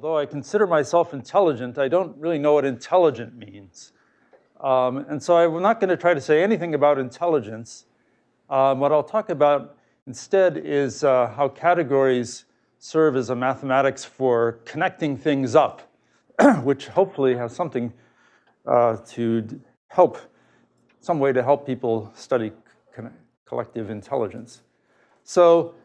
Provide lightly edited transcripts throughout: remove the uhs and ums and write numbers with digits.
Although I consider myself intelligent, I don't really know what intelligent means. And so I'm not going to try to say anything about intelligence. What I'll talk about instead is how categories serve as a mathematics for connecting things up, which hopefully has something to help, some way to help people study collective intelligence. So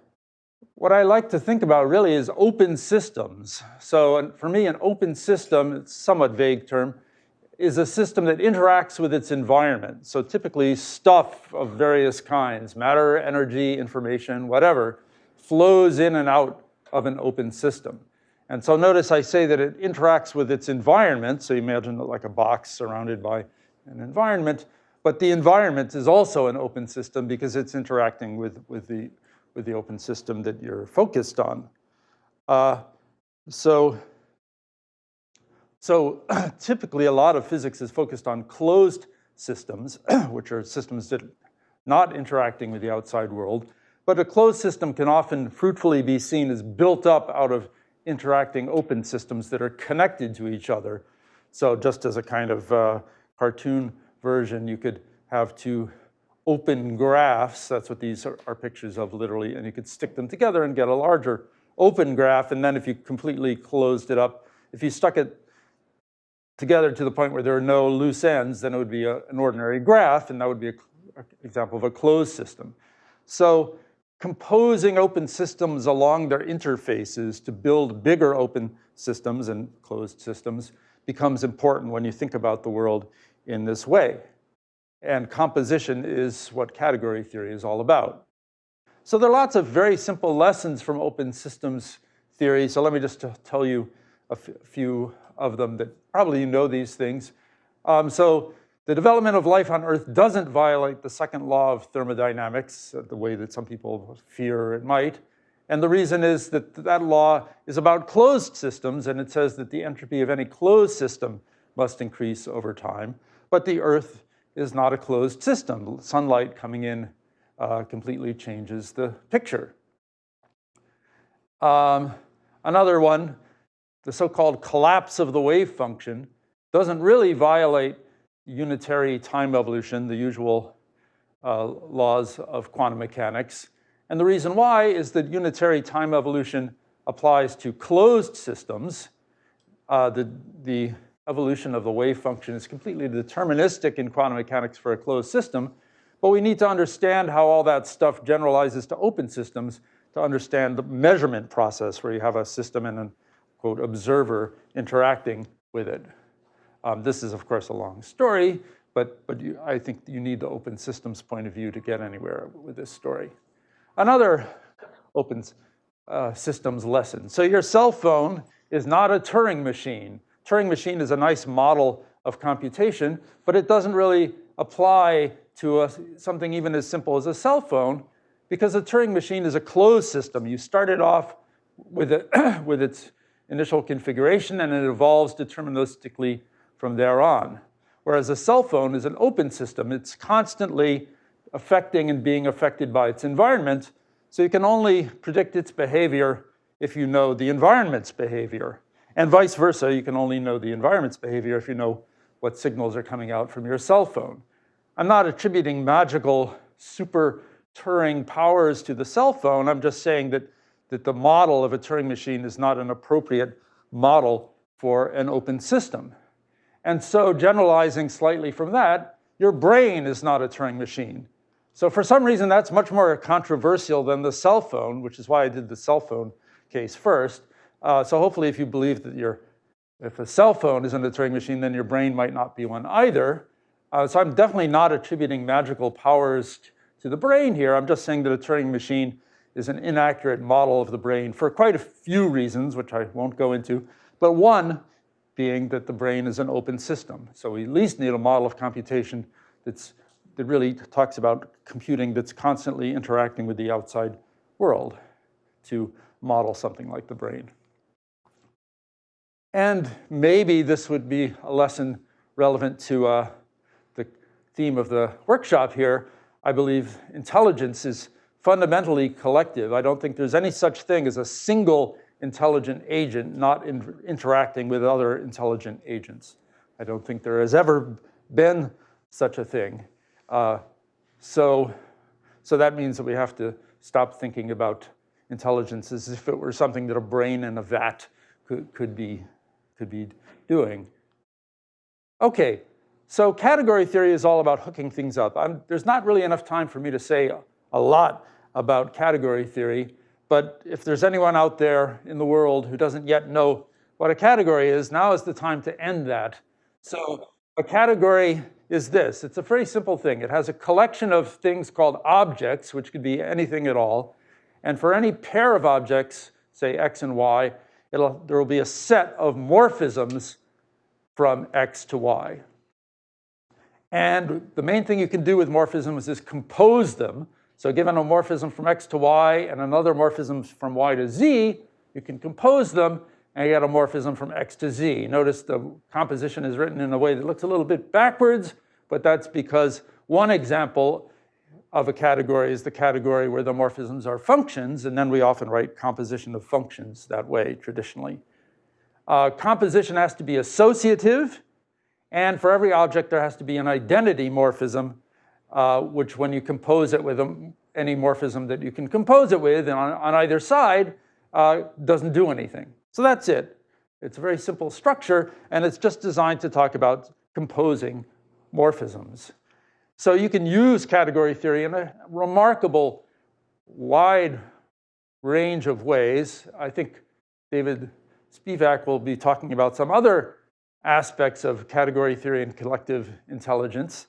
what I like to think about really is open systems. So for me, an open system, it's a somewhat vague term, is a system that interacts with its environment. So typically stuff of various kinds, matter, energy, information, whatever, flows in and out of an open system. And so notice I say that it interacts with its environment. So you imagine it like a box surrounded by an environment. But the environment is also an open system because it's interacting with the open system that you're focused on. So typically a lot of physics is focused on closed systems, which are systems that are not interacting with the outside world. But a closed system can often fruitfully be seen as built up out of interacting open systems that are connected to each other. So just as a kind of cartoon version, you could have two open graphs. That's what these are pictures of, literally. And you could stick them together and get a larger open graph. And then if you completely closed it up, if you stuck it together to the point where there are no loose ends, then it would be an ordinary graph. And that would be an example of a closed system. So composing open systems along their interfaces to build bigger open systems and closed systems becomes important when you think about the world in this way. And composition is what category theory is all about. So there are lots of very simple lessons from open systems theory. So let me just tell you a few of them that probably you know these things. So the development of life on Earth doesn't violate the second law of thermodynamics the way that some people fear it might. And the reason is that that law is about closed systems, and it says that the entropy of any closed system must increase over time. But the Earth is not a closed system. Sunlight coming in completely changes the picture. Another one, the so-called collapse of the wave function, doesn't really violate unitary time evolution, the usual laws of quantum mechanics. And the reason why is that unitary time evolution applies to closed systems. The evolution of the wave function is completely deterministic in quantum mechanics for a closed system, but we need to understand how all that stuff generalizes to open systems to understand the measurement process where you have a system and a, quote, observer interacting with it. This is, of course, a long story, but I think you need the open systems point of view to get anywhere with this story. Another open systems lesson. So your cell phone is not a Turing machine. Turing machine is a nice model of computation, but it doesn't really apply to something even as simple as a cell phone, because a Turing machine is a closed system. You start it off with its initial configuration, and it evolves deterministically from there on. Whereas a cell phone is an open system. It's constantly affecting and being affected by its environment, so you can only predict its behavior if you know the environment's behavior. And vice versa, you can only know the environment's behavior if you know what signals are coming out from your cell phone. I'm not attributing magical super Turing powers to the cell phone. I'm just saying that the model of a Turing machine is not an appropriate model for an open system. And so generalizing slightly from that, your brain is not a Turing machine. So for some reason, that's much more controversial than the cell phone, which is why I did the cell phone case first. So hopefully if you believe that if a cell phone isn't a Turing machine, then your brain might not be one either. So I'm definitely not attributing magical powers to the brain here. I'm just saying that a Turing machine is an inaccurate model of the brain for quite a few reasons, which I won't go into. But one being that the brain is an open system. So we at least need a model of computation that really talks about computing that's constantly interacting with the outside world to model something like the brain. And maybe this would be a lesson relevant to the theme of the workshop here. I believe intelligence is fundamentally collective. I don't think there's any such thing as a single intelligent agent not interacting with other intelligent agents. I don't think there has ever been such a thing. So that means that we have to stop thinking about intelligence as if it were something that a brain in a vat could be doing. Okay, so category theory is all about hooking things up. There's not really enough time for me to say a lot about category theory, but if there's anyone out there in the world who doesn't yet know what a category is, now is the time to end that. So a category is this. It's a very simple thing. It has a collection of things called objects, which could be anything at all. And for any pair of objects, say X and Y, there will be a set of morphisms from X to Y. And the main thing you can do with morphisms is compose them. So given a morphism from X to Y and another morphism from Y to Z, you can compose them and you get a morphism from X to Z. Notice the composition is written in a way that looks a little bit backwards, but that's because one example of a category is the category where the morphisms are functions, and then we often write composition of functions that way traditionally. Composition has to be associative, and for every object there has to be an identity morphism, which when you compose it with any morphism that you can compose it with, and on either side, doesn't do anything. So that's it. It's a very simple structure, and it's just designed to talk about composing morphisms. So you can use category theory in a remarkable wide range of ways. I think David Spivak will be talking about some other aspects of category theory and collective intelligence.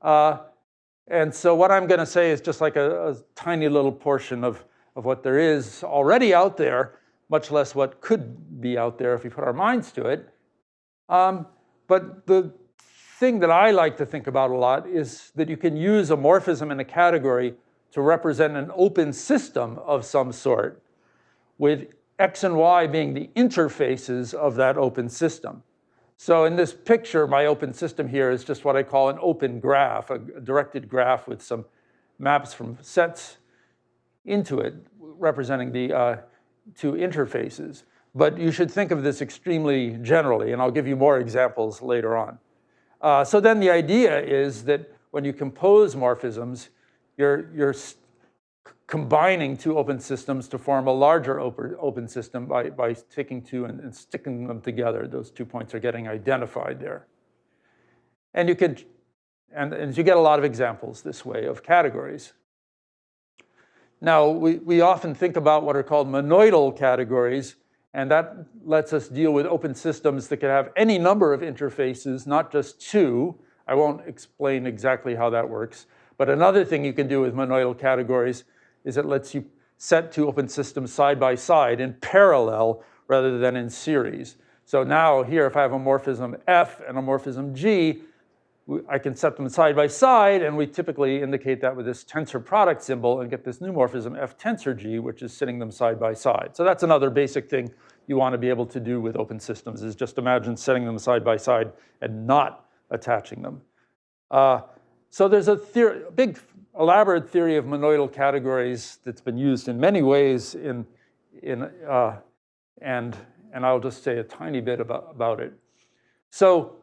And so what I'm going to say is just like a tiny little portion of what there is already out there, much less what could be out there if we put our minds to it. But the thing that I like to think about a lot is that you can use a morphism in a category to represent an open system of some sort, with X and Y being the interfaces of that open system. So in this picture, my open system here is just what I call an open graph, a directed graph with some maps from sets into it, representing the two interfaces. But you should think of this extremely generally, and I'll give you more examples later on. So then the idea is that when you compose morphisms, you're combining two open systems to form a larger open system by taking two and sticking them together. Those 2 points are getting identified there. And you get a lot of examples this way of categories. Now, we often think about what are called monoidal categories, and that lets us deal with open systems that can have any number of interfaces, not just two. I won't explain exactly how that works. But another thing you can do with monoidal categories is it lets you set two open systems side by side in parallel rather than in series. So now here, if I have a morphism F and a morphism G, I can set them side by side, and we typically indicate that with this tensor product symbol and get this new morphism F tensor G, which is sitting them side by side. So that's another basic thing you want to be able to do with open systems, is just imagine setting them side by side and not attaching them. So there's a big elaborate theory of monoidal categories that's been used in many ways and I'll just say a tiny bit about it. So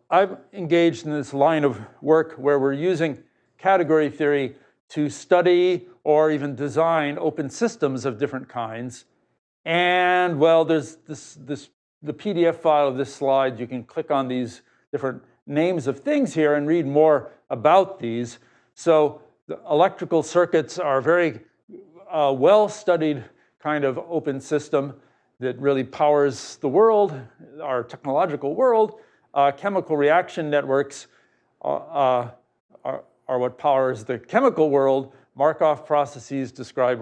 I've engaged in this line of work where we're using category theory to study or even design open systems of different kinds. And well, there's the PDF file of this slide. You can click on these different names of things here and read more about these. So the electrical circuits are a very well-studied kind of open system that really powers the world, our technological world. Chemical reaction networks are what powers the chemical world. Markov processes describe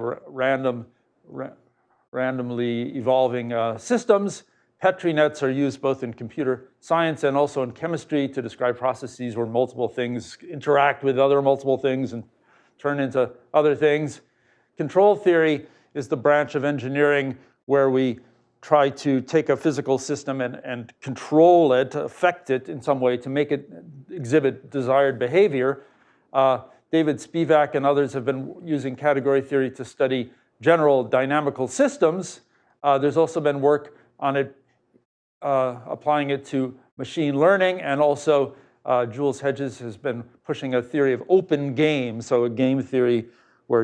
randomly evolving systems. Petri nets are used both in computer science and also in chemistry to describe processes where multiple things interact with other multiple things and turn into other things. Control theory is the branch of engineering where we try to take a physical system and control it, affect it in some way to make it exhibit desired behavior. David Spivak and others have been using category theory to study general dynamical systems, there's also been work on it, applying it to machine learning, and also Jules Hedges has been pushing a theory of open game, so a game theory where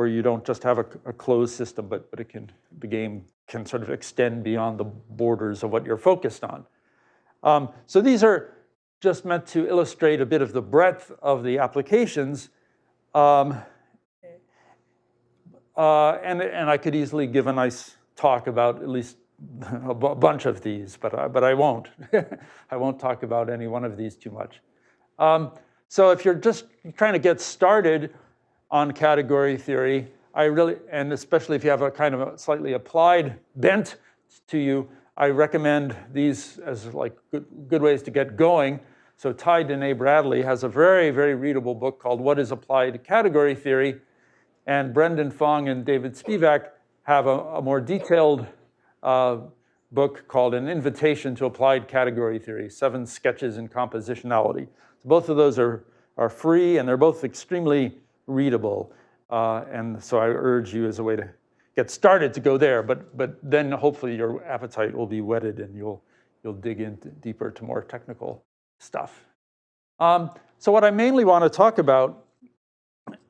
you don't just have a closed system, but the game can sort of extend beyond the borders of what you're focused on. So these are just meant to illustrate a bit of the breadth of the applications. And I could easily give a nice talk about at least a bunch of these, but I won't. I won't talk about any one of these too much. So if you're just trying to get started on category theory, and especially if you have a kind of a slightly applied bent to you, I recommend these as like good ways to get going. So Ty Dene Bradley has a very, very readable book called What is Applied Category Theory? And Brendan Fong and David Spivak have a more detailed book called An Invitation to Applied Category Theory, 7 Sketches in Compositionality. So both of those are free, and they're both extremely readable. And so I urge you as a way to get started to go there, but then hopefully your appetite will be whetted and you'll dig in deeper to more technical stuff. So what I mainly want to talk about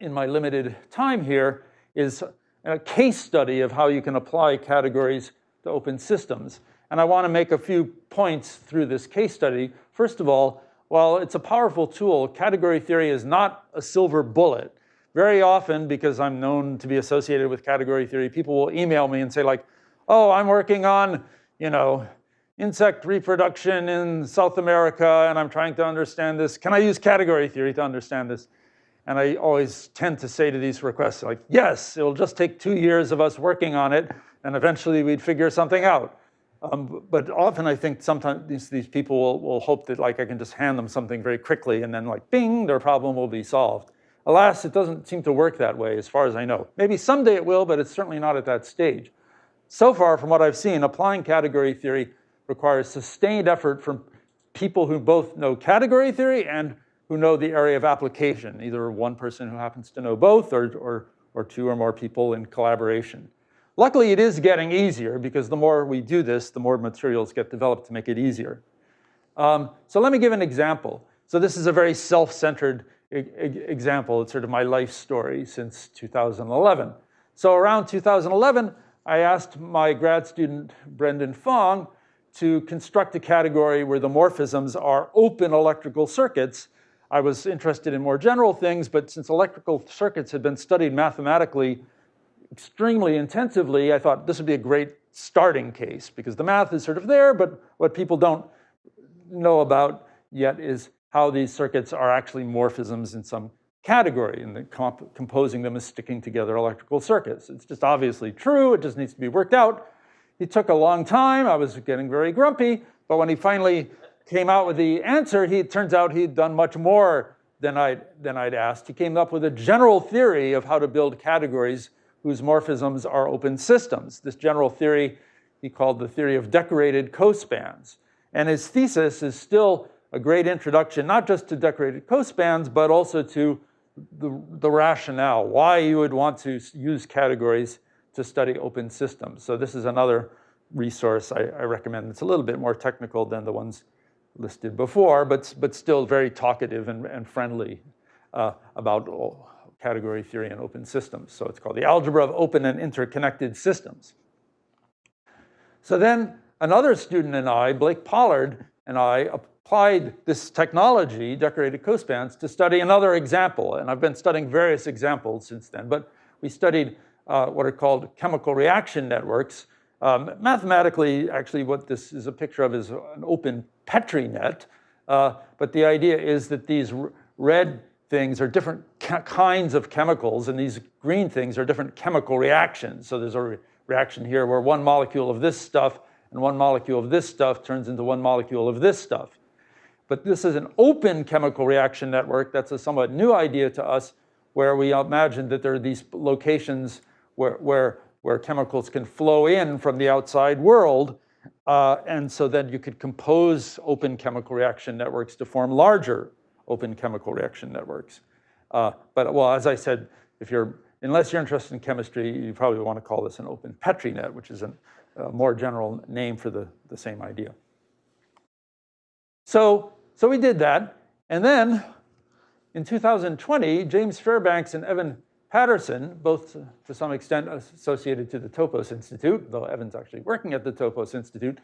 in my limited time here is a case study of how you can apply categories to open systems. And I want to make a few points through this case study. First of all, while it's a powerful tool, category theory is not a silver bullet. Very often, because I'm known to be associated with category theory, people will email me and say like, oh, I'm working on, insect reproduction in South America, and I'm trying to understand this. Can I use category theory to understand this? And I always tend to say to these requests, like, yes, it'll just take 2 years of us working on it, and eventually we'd figure something out. But often I think sometimes these people will hope that like I can just hand them something very quickly, and then like, bing, their problem will be solved. Alas, it doesn't seem to work that way as far as I know. Maybe someday it will, but it's certainly not at that stage. So far, from what I've seen, applying category theory requires sustained effort from people who both know category theory and who know the area of application, either one person who happens to know both or 2 or more people in collaboration. Luckily, it is getting easier because the more we do this, the more materials get developed to make it easier. So let me give an example. So this is a very self-centered example. It's sort of my life story since 2011. So around 2011, I asked my grad student, Brendan Fong, to construct a category where the morphisms are open electrical circuits. I was interested in more general things, but since electrical circuits had been studied mathematically extremely intensively, I thought this would be a great starting case because the math is sort of there, but what people don't know about yet is how these circuits are actually morphisms in some category, and composing them as sticking together electrical circuits. It's just obviously true, it just needs to be worked out. It took a long time, I was getting very grumpy, but when he finally came out with the answer, it turns out he'd done much more than I'd asked. He came up with a general theory of how to build categories whose morphisms are open systems. This general theory he called the theory of decorated cospans. And his thesis is still a great introduction, not just to decorated cospans, but also to the rationale, why you would want to use categories to study open systems. So this is another resource I recommend. It's a little bit more technical than the ones listed before, but still very talkative and friendly about category theory and open systems. So it's called The Algebra of Open and Interconnected Systems. So then another student and I, Blake Pollard, and I applied this technology, decorated cospans, to study another example. And I've been studying various examples since then, but we studied what are called chemical reaction networks. Mathematically, actually, what this is a picture of is an open Petri net. But the idea is that these red things are different kinds of chemicals, and these green things are different chemical reactions. So there's a reaction here where one molecule of this stuff and one molecule of this stuff turns into one molecule of this stuff. But this is an open chemical reaction network. That's a somewhat new idea to us, where we imagine that there are these locations where chemicals can flow in from the outside world. And so then you could compose open chemical reaction networks to form larger open chemical reaction networks. But well, as I said, if you're unless you're interested in chemistry, you probably want to call this an open Petri net, which is a more general name for the same idea. So we did that. And then in 2020, James Fairbanks and Evan Patterson, both to some extent associated to the Topos Institute, though Evan's actually working at the Topos Institute,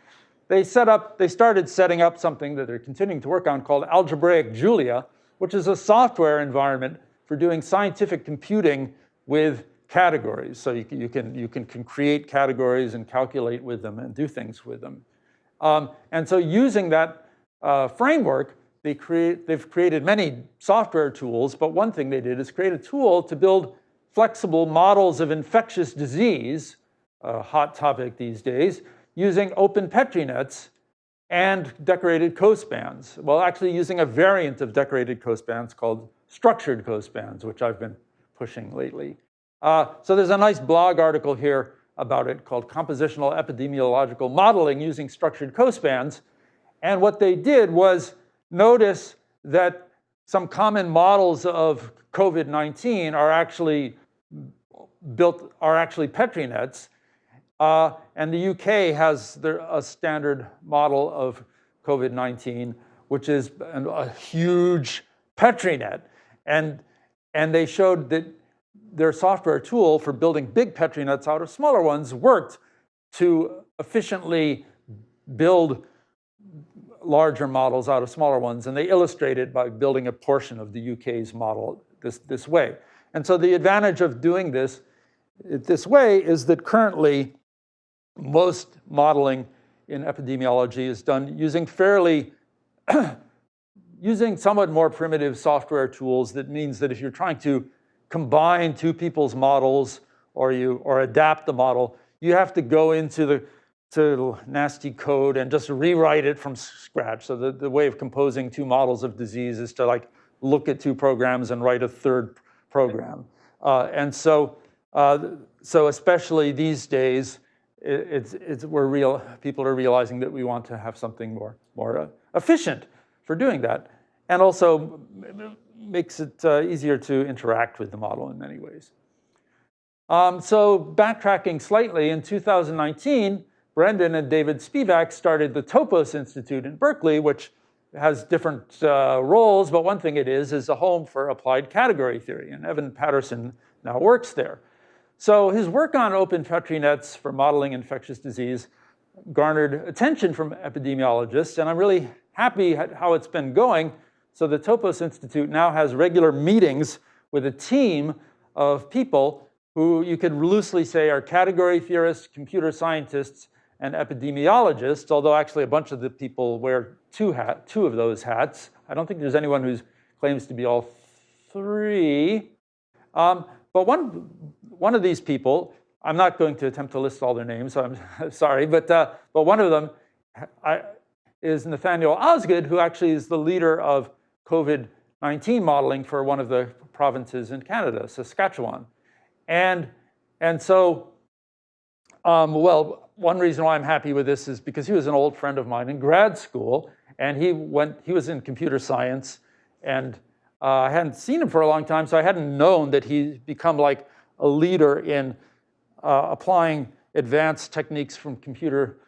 they started setting up something that they're continuing to work on called Algebraic Julia, which is a software environment for doing scientific computing with categories. So you can create categories and calculate with them and do things with them. And so using that framework, they've created many software tools, but one thing they did is create a tool to build flexible models of infectious disease, a hot topic these days, using open Petri nets and decorated Cospans. Well, actually using a variant of decorated Cospans called structured Cospans, which I've been pushing lately. So there's a nice blog article here about it called Compositional Epidemiological Modeling Using Structured Cospans. And what they did was notice that some common models of COVID-19 are actually Petri nets. And the UK has a standard model of COVID-19, which is a huge Petri net. And they showed that their software tool for building big Petri nets out of smaller ones worked to efficiently build larger models out of smaller ones. And they illustrate it by building a portion of the UK's model this way. And so the advantage of doing this way is that currently most modeling in epidemiology is done using using somewhat more primitive software tools. That means that if you're trying to combine two people's models or adapt the model, you have to go into nasty code and just rewrite it from scratch. So the way of composing two models of disease is to look at two programs and write a third program. And so especially these days, people are realizing that we want to have something more efficient for doing that, and also makes it easier to interact with the model in many ways. So backtracking slightly, in 2019, Brendan and David Spivak started the Topos Institute in Berkeley, which has different roles, but one thing it is a home for applied category theory, and Evan Patterson now works there. So his work on open Petri nets for modeling infectious disease garnered attention from epidemiologists, and I'm really happy how it's been going. So the Topos Institute now has regular meetings with a team of people who you could loosely say are category theorists, computer scientists, and epidemiologists, although actually a bunch of the people wear two of those hats. I don't think there's anyone who claims to be all three. But one of these people, I'm not going to attempt to list all their names, so I'm sorry, but one of them is Nathaniel Osgood, who actually is the leader of COVID-19 modeling for one of the provinces in Canada, Saskatchewan. And so, well, one reason why I'm happy with this is because he was an old friend of mine in grad school, and he was in computer science, and I hadn't seen him for a long time, so I hadn't known that he'd become like a leader in applying advanced techniques from computer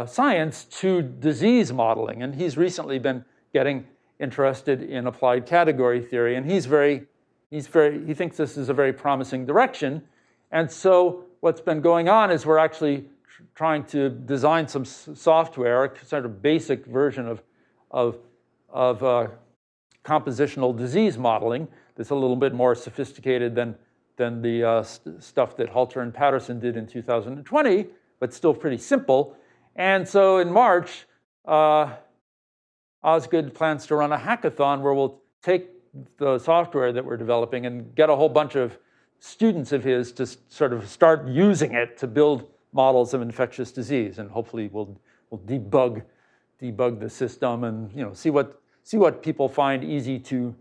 science to disease modeling. And he's recently been getting interested in applied category theory, and he thinks this is a very promising direction. And so what's been going on is we're actually trying to design some software, a sort of basic version of compositional disease modeling that's a little bit more sophisticated than the stuff that Halter and Patterson did in 2020, but still pretty simple. And so in March, Osgood plans to run a hackathon where we'll take the software that we're developing and get a whole bunch of students of his to sort of start using it to build models of infectious disease, and hopefully we'll debug the system and see what people find easy to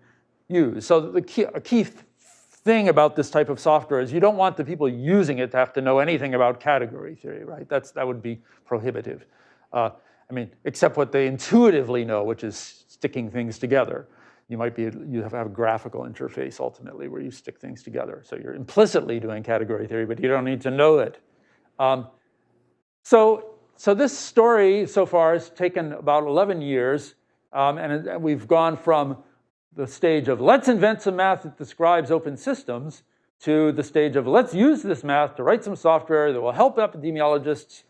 use. So a key thing about this type of software is you don't want the people using it to have to know anything about category theory, right? That would be prohibitive. I mean, except what they intuitively know, which is sticking things together. you have a graphical interface ultimately where you stick things together. So you're implicitly doing category theory, but you don't need to know it. So this story so far has taken about 11 years, and we've gone from the stage of let's invent some math that describes open systems to the stage of let's use this math to write some software that will help epidemiologists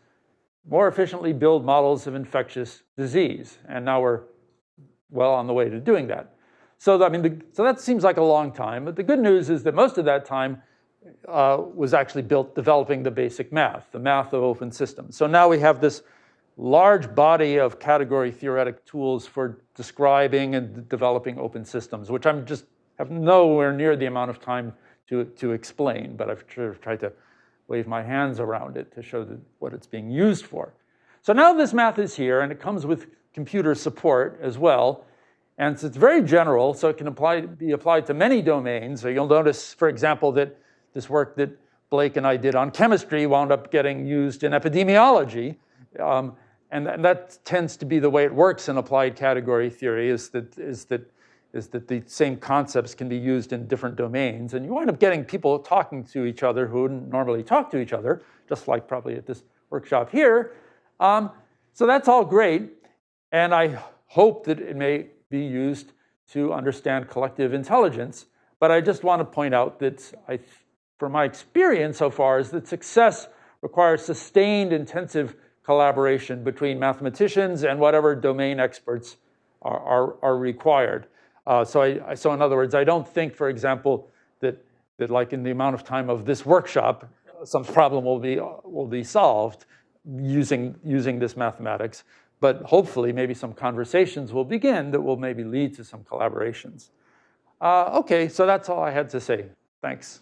more efficiently build models of infectious disease. And now we're well on the way to doing that. So, so that seems like a long time, but the good news is that most of that time was actually built developing the basic math, the math of open systems. So now we have this large body of category theoretic tools for describing and developing open systems, which I'm just have nowhere near the amount of time to explain, but I've tried to wave my hands around it to show what it's being used for. So now this math is here, and it comes with computer support as well. And it's very general, so it can be applied to many domains. So you'll notice, for example, that this work that Blake and I did on chemistry wound up getting used in epidemiology. And that tends to be the way it works in applied category theory, is that the same concepts can be used in different domains. And you wind up getting people talking to each other who wouldn't normally talk to each other, just like probably at this workshop here. So that's all great. And I hope that it may be used to understand collective intelligence. But I just want to point out that from my experience so far is that success requires sustained, intensive collaboration between mathematicians and whatever domain experts are required. So in other words, I don't think, for example, that like in the amount of time of this workshop, some problem will be solved using this mathematics. But hopefully, maybe some conversations will begin that will maybe lead to some collaborations. Okay, so that's all I had to say. Thanks.